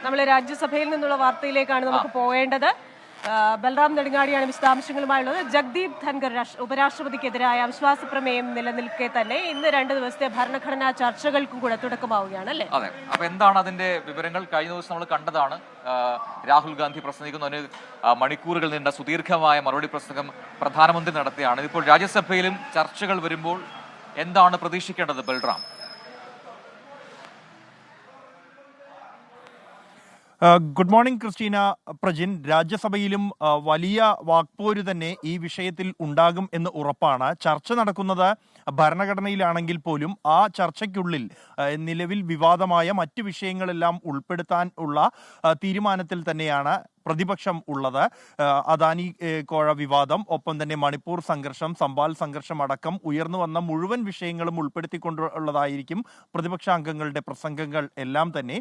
നമ്മൾ രാജ്യസഭയിൽ നിന്നുള്ള വാർത്തയിലേക്കാണ് നമുക്ക് പോകേണ്ടത്. ബൽറാം നെടുങ്ങാടിയാണ് വിശദാംശങ്ങളുമായുള്ളത്. ജഗ്ദീപ് ധൻഖർ ഉപരാഷ്ട്രപതിക്കെതിരായ അവിശ്വാസ പ്രമേയം നിലനിൽക്കെ തന്നെ ഇന്ന് 2 ദിവസത്തെ ഭരണഘടനാ ചർച്ചകൾക്കും കൂടെ തുടക്കമാവുകയാണ് അല്ലേ? അതെ. അപ്പൊ എന്താണ് അതിന്റെ വിവരങ്ങൾ? കഴിഞ്ഞ ദിവസം നമ്മൾ കണ്ടതാണ്. രാഹുൽ ഗാന്ധി പ്രസംഗിക്കുന്നതിന് മണിക്കൂറുകൾ നീണ്ട സുദീർഘമായ മറുപടി പ്രസംഗം പ്രധാനമന്ത്രി നടത്തിയാണ്. ഇപ്പോൾ രാജ്യസഭയിലും ചർച്ചകൾ വരുമ്പോൾ എന്താണ് പ്രതീക്ഷിക്കേണ്ടത് ബൽറാം? Good morning Christina, Prajin. രാജ്യസഭയിലും വലിയ വാക്പോര് തന്നെ ഈ വിഷയത്തിൽ ഉണ്ടാകും എന്ന് ഉറപ്പാണ്. ചർച്ച നടക്കുന്നത് ഭരണഘടനയിലാണെങ്കിൽ പോലും ആ ചർച്ചയ്ക്കുള്ളിൽ നിലവിൽ വിവാദമായ മറ്റ് വിഷയങ്ങളെല്ലാം ഉൾപ്പെടുത്താൻ ഉള്ള തീരുമാനത്തിൽ തന്നെയാണ് പ്രതിപക്ഷം ഉള്ളത്. അദാനി കോഴ വിവാദം, ഒപ്പം തന്നെ മണിപ്പൂർ സംഘർഷം, സംബാൽ സംഘർഷം അടക്കം ഉയർന്നു വന്ന മുഴുവൻ വിഷയങ്ങളും ഉൾപ്പെടുത്തിക്കൊണ്ടുള്ളതായിരിക്കും പ്രതിപക്ഷാംഗങ്ങളുടെ പ്രസംഗങ്ങൾ എല്ലാം തന്നെ.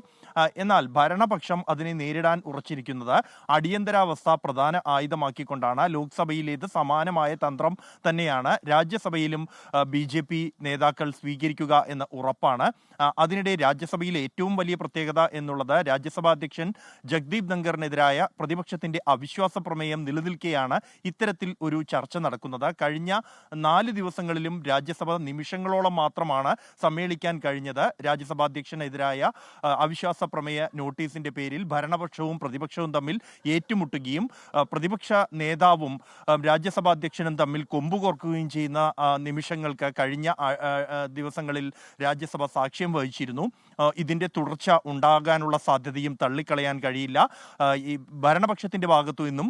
എന്നാൽ ഭരണപക്ഷം അതിനെ നേരിടാൻ ഉറച്ചിരിക്കുന്നത് അടിയന്തരാവസ്ഥ പ്രധാന ആയുധമാക്കിക്കൊണ്ടാണ്. ലോക്സഭയിലേത് സമാനമായ തന്ത്രം തന്നെയാണ് രാജ്യസഭയിലും BJP നേതാക്കൾ സ്വീകരിക്കുക എന്ന ഉറപ്പാണ്. അതിനിടെ രാജ്യസഭയിലെ ഏറ്റവും വലിയ പ്രത്യേകത എന്നുള്ളത് രാജ്യസഭാ അധ്യക്ഷൻ ജഗ്ദീപ് ധൻഖറിനെതിരായ പ്രതിപക്ഷത്തിന്റെ അവിശ്വാസ പ്രമേയം നിലനിൽക്കെയാണ് ഇത്തരത്തിൽ ഒരു ചർച്ച നടക്കുന്നത്. കഴിഞ്ഞ 4 ദിവസങ്ങളിലും രാജ്യസഭ നിമിഷങ്ങളോളം മാത്രമാണ് സമ്മേളിക്കാൻ കഴിഞ്ഞത്. രാജ്യസഭാ അധ്യക്ഷനെതിരായ അവിശ്വാസ പ്രമേയ നോട്ടീസിന്റെ പേരിൽ ഭരണപക്ഷവും പ്രതിപക്ഷവും തമ്മിൽ ഏറ്റുമുട്ടുകയും പ്രതിപക്ഷ നേതാവും രാജ്യസഭാ അധ്യക്ഷനും തമ്മിൽ കൊമ്പുകോർക്കുകയും ചെയ്യുന്ന നിമിഷങ്ങൾക്ക് കഴിഞ്ഞ ദിവസങ്ങളിൽ രാജ്യസഭ സാക്ഷ്യം വഹിച്ചിരുന്നു. ഇതിന്റെ തുടർച്ച ഉണ്ടാകാനുള്ള സാധ്യതയും തള്ളിക്കളയാൻ കഴിയില്ല. ഈ ഭരണപക്ഷത്തിന്റെ ഭാഗത്തു നിന്നും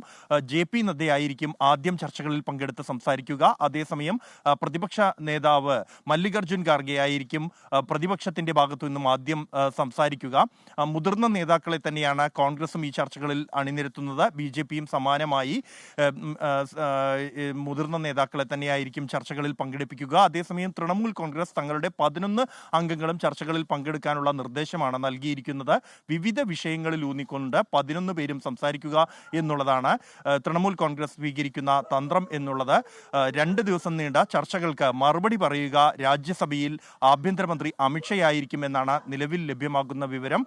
JP നദ്ദയായിരിക്കും ആദ്യം ചർച്ചകളിൽ പങ്കെടുത്ത് സംസാരിക്കുക. അതേസമയം പ്രതിപക്ഷ നേതാവ് മല്ലികാർജുൻ ഖാർഗെ ആയിരിക്കും പ്രതിപക്ഷത്തിന്റെ ഭാഗത്തു നിന്നും ആദ്യം സംസാരിക്കുക. മുതിർന്ന നേതാക്കളെ തന്നെയാണ് കോൺഗ്രസും ഈ ചർച്ചകളിൽ അണിനിരത്തുന്നത്. BJPയും സമാനമായി മുതിർന്ന നേതാക്കളെ തന്നെയായിരിക്കും ചർച്ചകളിൽ പങ്കെടുപ്പിക്കുക. അതേസമയം തൃണമൂൽ കോൺഗ്രസ് തങ്ങളുടെ 11 അംഗങ്ങളും ചർച്ചകളിൽ പങ്കെടുക്കാനുള്ള നിർദ്ദേശമാണ് നൽകിയിരിക്കുന്നത്. വിവിധ വിഷയങ്ങളിൽ ഊന്നിക്കൊണ്ട് 11 പേരും സംസാരിക്കുക എന്നുള്ളതാണ് തൃണമൂൽ കോൺഗ്രസ് സ്വീകരിക്കുന്ന തന്ത്രം എന്നുള്ളത്. 2 ദിവസം നീണ്ട ചർച്ചകൾക്ക് മറുപടി പറയുക രാജ്യസഭയിൽ ആഭ്യന്തരമന്ത്രി അമിത്ഷായായിരിക്കും എന്നാണ് നിലവിൽ ലഭ്യമാകുന്ന വിവരം.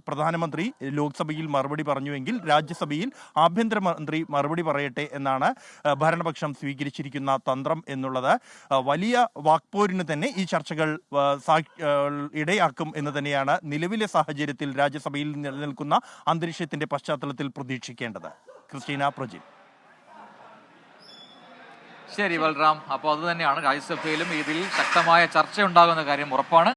പ്രധാനമന്ത്രി ലോക്സഭയിൽ മറുപടി പറഞ്ഞുവെങ്കിൽ രാജ്യസഭയിൽ ആഭ്യന്തരമന്ത്രി മറുപടി പറയട്ടെ എന്നാണ് ഭരണപക്ഷം സ്വീകരിച്ചിരിക്കുന്ന തന്ത്രം എന്നുള്ളത്. വലിയ വാക്പോരിന് തന്നെ ഈ ചർച്ചകൾ ഇടയാക്കും എന്ന് തന്നെയാണ് നിലവിലെ സാഹചര്യത്തിൽ രാജ്യസഭയിൽ നിലനിൽക്കുന്ന അന്തരീക്ഷത്തിന്റെ പശ്ചാത്തലത്തിൽ പ്രതീക്ഷിക്കേണ്ടത്. ക്രിസ്റ്റീന, പ്രജിൻ. ശരി ബൽറാം, അപ്പോൾ അത് തന്നെയാണ് രാജ്യസഭയിലും ഇതിൽ ശക്തമായ ചർച്ച ഉണ്ടാകുന്ന കാര്യം ഉറപ്പാണ്.